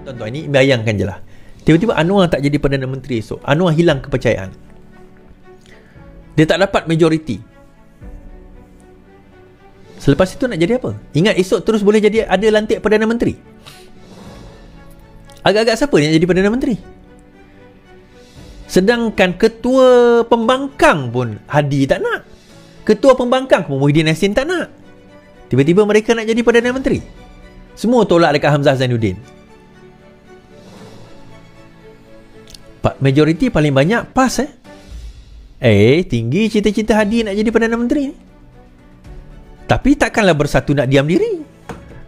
Tuan-tuan, ini bayangkan je lah. Tiba-tiba Anwar tak jadi Perdana Menteri esok. Anwar hilang kepercayaan. Dia tak dapat majoriti. Selepas itu nak jadi apa? Ingat esok terus boleh jadi ada lantik Perdana Menteri. Agak-agak siapa yang jadi Perdana Menteri? Sedangkan Ketua Pembangkang pun Hadi tak nak. Ketua Pembangkang pun Muhyiddin Yassin tak nak. Tiba-tiba mereka nak jadi Perdana Menteri. Semua tolak dekat Hamzah Zainuddin. Majoriti paling banyak PAS tinggi cita-cita Hadi nak jadi Perdana Menteri ni. Tapi takkanlah bersatu nak diam diri.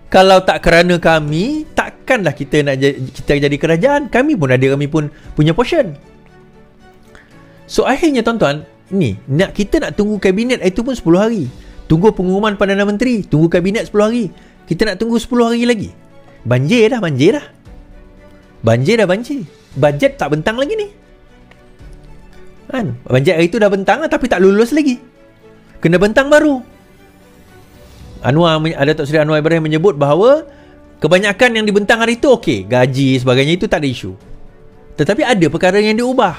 Kalau tak kerana kami, takkanlah kita jadi kerajaan. Kami pun punya portion. So akhirnya tuan-tuan, kita nak tunggu kabinet itu pun 10 hari. Tunggu pengumuman Perdana Menteri, tunggu kabinet 10 hari. Kita nak tunggu 10 hari lagi. Banjir dah. Bajet tak bentang lagi ni. Kan? Bajet hari tu dah bentang lah, tapi tak lulus lagi. Kena bentang baru. Datuk Seri Anwar Ibrahim menyebut bahawa kebanyakan yang dibentang hari tu okey, gaji sebagainya itu tak ada isu. Tetapi ada perkara yang diubah.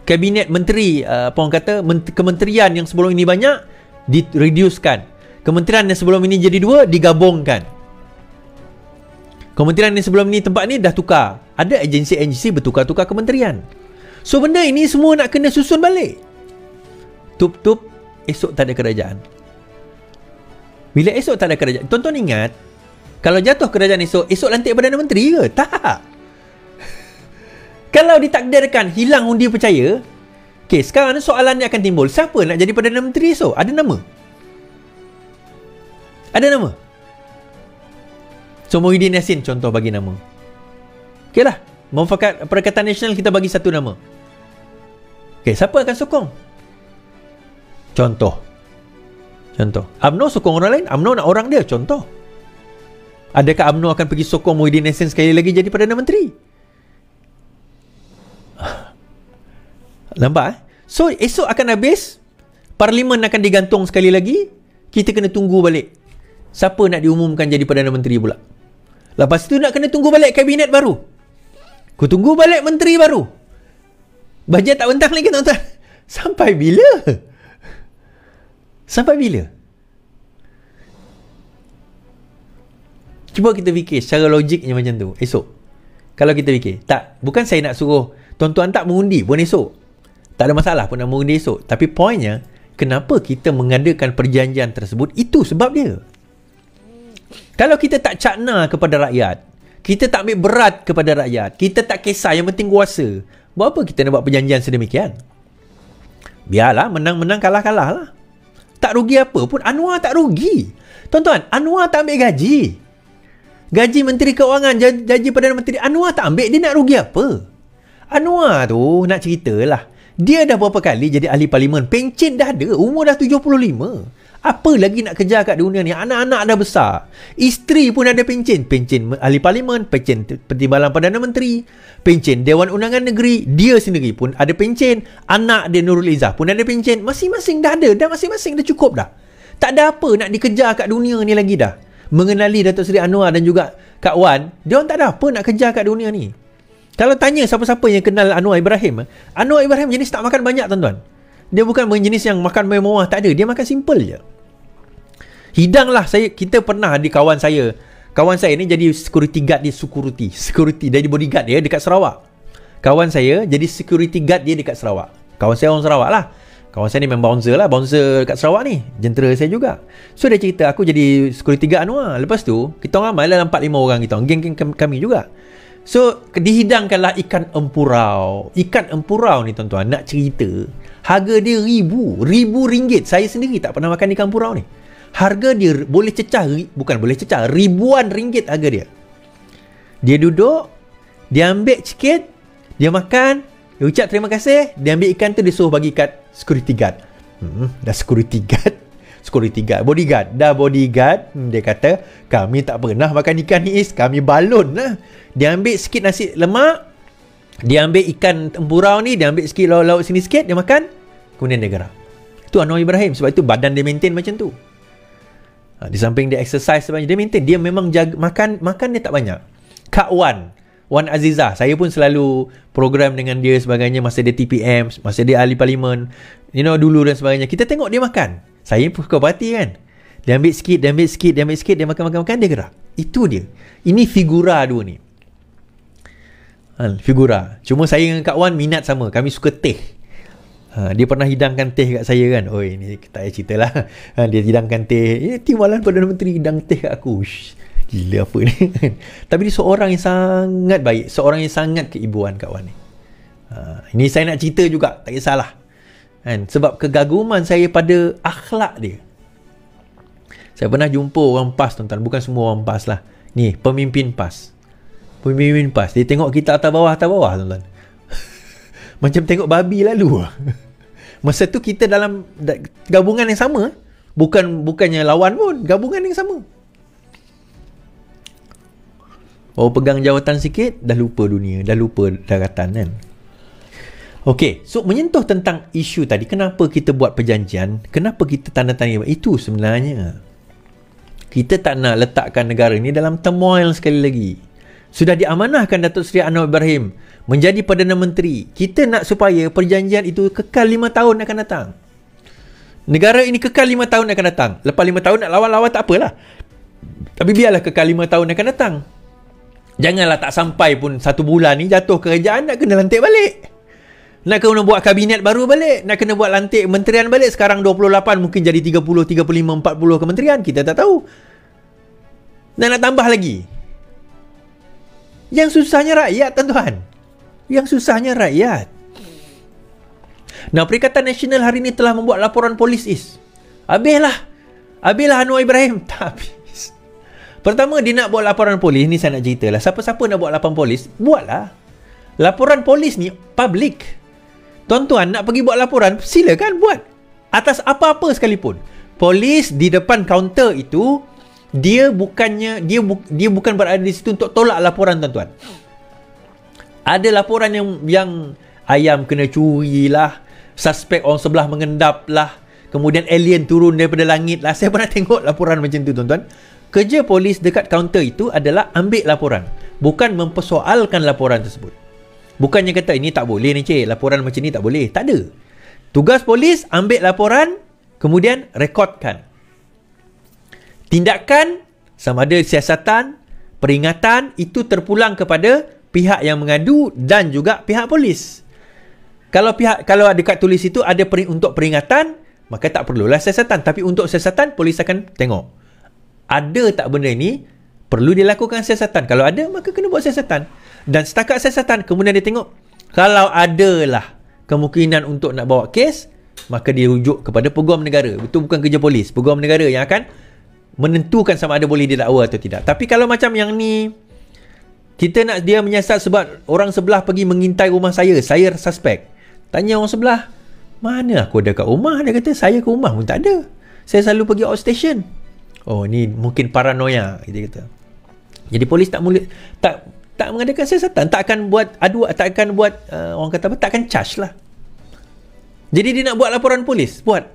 Kabinet menteri, kementerian yang sebelum ini banyak direducekan. Kementerian yang sebelum ini jadi 2 digabungkan. Kementerian yang sebelum ni tempat ni dah tukar. Ada agensi-agensi bertukar-tukar kementerian. So benda ini semua nak kena susun balik. Tup-tup, esok tak ada kerajaan. Bila esok tak ada kerajaan, tuan-tuan ingat, kalau jatuh kerajaan esok lantik Perdana Menteri ke? Tak. Kalau ditakdirkan hilang undi percaya, sekarang soalan ni akan timbul. Siapa nak jadi Perdana Menteri esok? Ada nama? So Muhyiddin Yassin contoh bagi nama. Lah, Mufakat Perikatan Nasional kita bagi satu nama. Siapa akan sokong? Contoh UMNO sokong orang lain, UMNO nak orang dia. Contoh, adakah UMNO akan pergi sokong Muhyiddin Yassin sekali lagi jadi Perdana Menteri? Nampak So esok akan habis, Parlimen akan digantung sekali lagi. Kita kena tunggu balik siapa nak diumumkan jadi Perdana Menteri pula. Lepas tu nak kena tunggu balik kabinet baru. Ku tunggu balik menteri baru. Bajet tak bentang lagi tuan-tuan. Sampai bila? Cuba kita fikir secara logiknya macam tu. Esok kalau kita fikir, bukan saya nak suruh tuan-tuan tak mengundi pun esok. Tak ada masalah pun nak mengundi esok. Tapi poinnya, kenapa kita mengadakan perjanjian tersebut? Itu sebab dia. Kalau kita tak cakna kepada rakyat, kita tak ambil berat kepada rakyat, kita tak kisah, yang penting kuasa, buat apa kita nak buat perjanjian sedemikian? Biarlah, menang-menang, kalah-kalah lah. Tak rugi apa pun. Anwar tak rugi. Tuan-tuan, Anwar tak ambil gaji. Gaji Menteri Keuangan, gaji Perdana Menteri, Anwar tak ambil. Dia nak rugi apa? Anwar tu nak ceritalah, dia dah berapa kali jadi ahli parlimen, pencen dah ada, umur dah 75. Apa lagi nak kejar kat dunia ni? Anak-anak dah besar. Isteri pun ada pencen. Pencen ahli parlimen, pencen Pertimbangan Perdana Menteri, pencen Dewan Undangan Negeri. Dia sendiri pun ada pencen. Anak dia Nurul Izzah pun ada pencen. Masing-masing dah ada. Dan masing-masing dah cukup dah. Tak ada apa nak dikejar kat dunia ni lagi dah. Mengenali Datuk Seri Anwar dan juga Kak Wan, dia orang tak ada apa nak kejar kat dunia ni. Kalau tanya siapa-siapa yang kenal Anwar Ibrahim jenis tak makan banyak tuan-tuan. Dia bukan jenis yang makan mewah, tak ada. Dia makan simple je. Hidang lah. Kita pernah di kawan saya ni jadi security guard di security dari bodyguard dia dekat Sarawak. Kawan saya jadi security guard dia dekat Sarawak. Kawan saya orang Sarawak lah. Kawan saya ni memang bouncer dekat Sarawak ni. Jentera saya juga. So dia cerita, aku jadi security guard Anwar. Lepas tu kita orang ramai lah, 4-5 orang kita, geng-geng kami juga. So dihidangkanlah ikan empurau. Ikan empurau ni tuan-tuan, nak cerita, harga dia ribu ringgit. Saya sendiri tak pernah makan ikan empurau ni. Harga dia ribuan ringgit harga dia. Dia duduk, dia ambil sikit, dia makan, dia ucap terima kasih, dia ambil ikan tu, dia suruh bagi kat security guard. Dah security guard, bodyguard. Dia kata, kami tak pernah makan ikan ni, kami balon lah. Dia ambil sikit nasi lemak, dia ambil ikan tempurau ni, dia ambil sikit lauk-lauk sini sikit, dia makan, kemudian dia gerak. Itu Anwar Ibrahim. Sebab itu badan dia maintain macam tu. Di samping dia exercise sebanyak, dia maintain. Dia memang jaga, makan dia tak banyak. Kak Wan Azizah, saya pun selalu program dengan dia sebagainya masa dia TPM, masa dia ahli parlimen, dulu dan sebagainya. Kita tengok dia makan, saya pun suka parti kan. Dia ambil sikit, dia makan, dia gerak. Itu dia. Ini figura dua ni. Figura. Cuma saya dengan Kak Wan minat sama. Kami suka teh. Dia pernah hidangkan teh kat saya kan. Oi, ni tak payah cerita lah. Dia hidangkan teh. Timbalan Perdana Menteri hidang teh kat aku. Gila apa ni. Tapi dia seorang yang sangat baik. Seorang yang sangat keibuan Kak Wan ni. Ini saya nak cerita juga. Tak kisahlah. Sebab kegaguman saya pada akhlak dia. Saya pernah jumpa orang PAS, tuan-tuan. Bukan semua orang PAS lah. Ni, pemimpin PAS. Pemimpin PAS. Dia tengok kita atas bawah, tuan-tuan. Macam tengok babi lalu. Masa tu kita dalam gabungan yang sama. Bukannya lawan pun. Gabungan yang sama. Pegang jawatan sikit, dah lupa dunia. Dah lupa daratan kan. Okey, so menyentuh tentang isu tadi. Kenapa kita buat perjanjian? Kenapa kita tanda tangan? Itu sebenarnya. Kita tak nak letakkan negara ni dalam turmoil sekali lagi. Sudah diamanahkan Datuk Seri Anwar Ibrahim menjadi Perdana Menteri. Kita nak supaya perjanjian itu kekal 5 tahun akan datang. Negara ini kekal 5 tahun akan datang. Lepas 5 tahun nak lawan-lawan tak apalah. Tapi biarlah kekal 5 tahun akan datang. Janganlah tak sampai pun 1 bulan ni jatuh kerajaan nak kena lantik balik. Nak kena buat kabinet baru balik. Nak kena buat lantik menterian balik. Sekarang 28 mungkin jadi 30, 35, 40 kementerian. Kita tak tahu. Dan nak tambah lagi. Yang susahnya rakyat, tuan-tuan. Yang susahnya rakyat. Nah, Perikatan Nasional hari ini telah membuat laporan polis is. Habislah Anwar Ibrahim. Tak habis. Pertama, dia nak buat laporan polis. Ni saya nak cerita lah. Siapa-siapa nak buat laporan polis, buatlah. Laporan polis ni public. Tuan-tuan nak pergi buat laporan, silakan buat. Atas apa-apa sekalipun. Polis di depan kaunter itu, dia bukan berada di situ untuk tolak laporan, tuan-tuan. Ada laporan yang ayam kena curi lah, suspek orang sebelah mengendap lah, kemudian alien turun daripada langit lah. Saya pernah tengok laporan macam tu, tuan-tuan. Kerja polis dekat kaunter itu adalah ambil laporan, bukan mempersoalkan laporan tersebut. Bukannya kata ini tak boleh ni cik, laporan macam ni tak boleh. Tak ada. Tugas polis ambil laporan, kemudian rekodkan. Tindakan sama ada siasatan, peringatan itu terpulang kepada pihak yang mengadu dan juga pihak polis. Kalau ada kat tulis itu ada untuk peringatan, maka tak perlulah siasatan. Tapi untuk siasatan, polis akan tengok. Ada tak benda ni perlu dilakukan siasatan. Kalau ada, maka kena buat siasatan. Dan setakat siasatan, kemudian dia tengok. Kalau adalah kemungkinan untuk nak bawa kes, maka dia rujuk kepada peguam negara. Itu bukan kerja polis. Peguam negara yang akan menentukan sama ada boleh didakwa atau tidak. Tapi kalau macam yang ni, kita nak dia menyiasat sebab orang sebelah pergi mengintai rumah saya suspek. Tanya orang sebelah, mana aku ada kat rumah? Dia kata, saya ke rumah pun tak ada. Saya selalu pergi outstation. Oh, ni mungkin paranoia, dia kata. Jadi polis tak mengadakan siasatan, tak akan buat orang kata apa, tak akan charge lah. Jadi dia nak buat laporan polis, buat.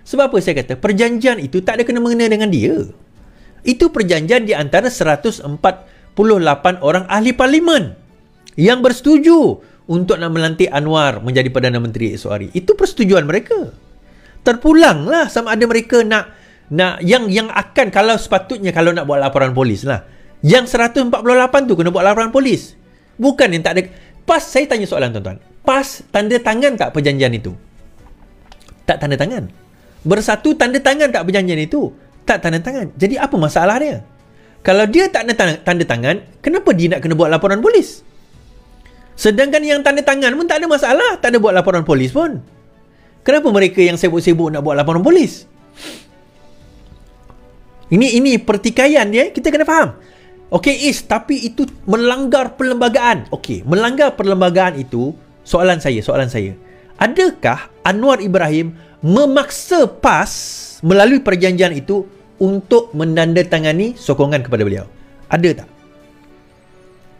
Sebab apa saya kata, perjanjian itu tak ada kena-mengena dengan dia. Itu perjanjian di antara 148 orang ahli parlimen yang bersetuju untuk nak melantik Anwar menjadi Perdana Menteri esok hari. Itu persetujuan mereka. Terpulanglah sama ada mereka nak yang akan, kalau sepatutnya kalau nak buat laporan polis lah, yang 148 tu kena buat laporan polis. Bukan yang tak ada. PAS, saya tanya soalan, tuan-tuan. PAS tanda tangan tak perjanjian itu? Tak tanda tangan. Bersatu tanda tangan tak perjanjian itu? Tak tanda tangan. Jadi apa masalah dia? Kalau dia tak tanda tangan, kenapa dia nak kena buat laporan polis? Sedangkan yang tanda tangan pun tak ada masalah, tak ada buat laporan polis pun. Kenapa mereka yang sibuk-sibuk nak buat laporan polis? Ini pertikaian dia, kita kena faham. Okey, tapi itu melanggar perlembagaan. Okey, melanggar perlembagaan itu, soalan saya. Adakah Anwar Ibrahim memaksa PAS melalui perjanjian itu untuk menandatangani sokongan kepada beliau? Ada tak?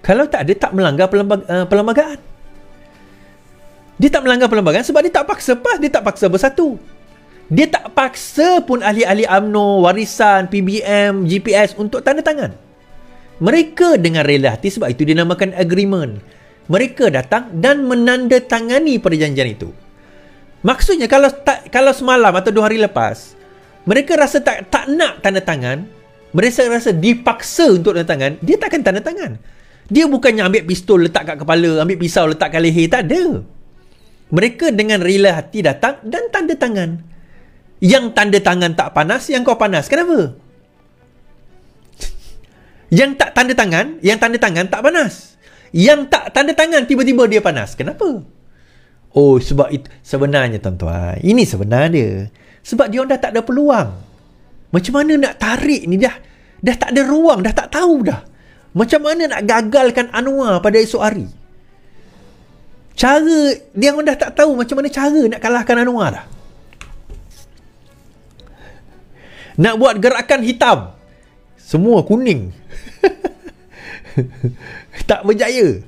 Kalau tak ada, tak melanggar perlembagaan. Dia tak melanggar perlembagaan sebab dia tak paksa PAS, dia tak paksa Bersatu. Dia tak paksa pun ahli-ahli UMNO, warisan, PBM, GPS untuk tanda tangan. Mereka dengan rela hati, sebab itu dinamakan agreement. Mereka datang dan menandatangani perjanjian itu. Maksudnya kalau semalam atau 2 hari lepas mereka rasa tak nak tanda tangan, mereka rasa dipaksa untuk tanda tangan, dia takkan tanda tangan. Dia bukannya ambil pistol letak kat kepala, ambil pisau letak kat leher, tak ada. Mereka dengan rela hati datang dan tanda tangan. Yang tanda tangan tak panas, yang kau panas. Kenapa? Yang tak tanda tangan, yang tanda tangan tak panas. Yang tak tanda tangan tiba-tiba dia panas. Kenapa? Oh, sebab itu sebenarnya tuan-tuan, ini sebenar dia. Sebab dia orang dah tak ada peluang. Macam mana nak tarik ni, dah tak ada ruang, dah tak tahu dah. Macam mana nak gagalkan Anwar pada esok hari. Cara dia orang dah tak tahu macam mana cara nak kalahkan Anwar dah. Nak buat gerakan hitam, semua kuning. Tak berjaya.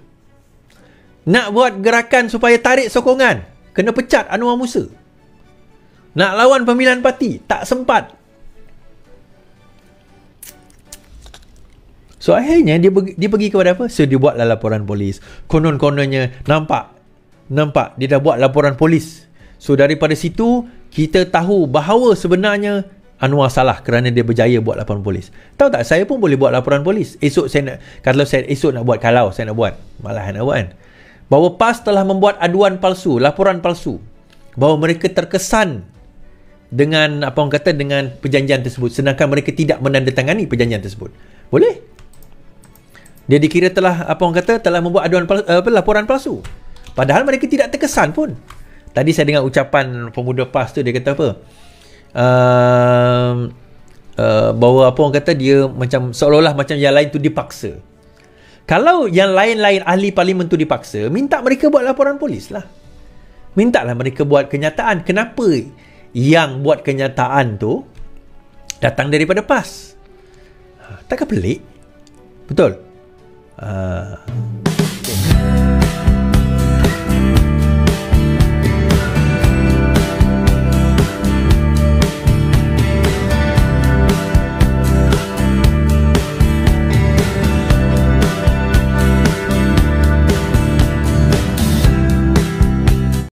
Nak buat gerakan supaya tarik sokongan, kena pecat Anwar Musa. Nak lawan pemilihan parti, tak sempat. So akhirnya dia pergi kepada apa? So dia buatlah laporan polis. Konon-kononnya nampak dia dah buat laporan polis. So daripada situ kita tahu bahawa sebenarnya Anwar salah kerana dia berjaya buat laporan polis. Tahu tak, saya pun boleh buat laporan polis. Esok saya nak buat, kalau saya nak buat, malah nak buat kan, bahawa PAS telah membuat aduan palsu, laporan palsu, bahawa mereka terkesan dengan dengan perjanjian tersebut, sedangkan mereka tidak menandatangani perjanjian tersebut. Boleh? Dia dikira telah telah membuat aduan laporan palsu, padahal mereka tidak terkesan pun. Tadi saya dengar ucapan pemuda PAS tu, dia kata apa? Bahawa dia macam seolah-olah macam yang lain tu dipaksa. Kalau yang lain-lain ahli parlimen tu dipaksa, minta mereka buat laporan polis lah. Mintalah mereka buat kenyataan. Kenapa yang buat kenyataan tu datang daripada PAS? Takkan pelik? Betul?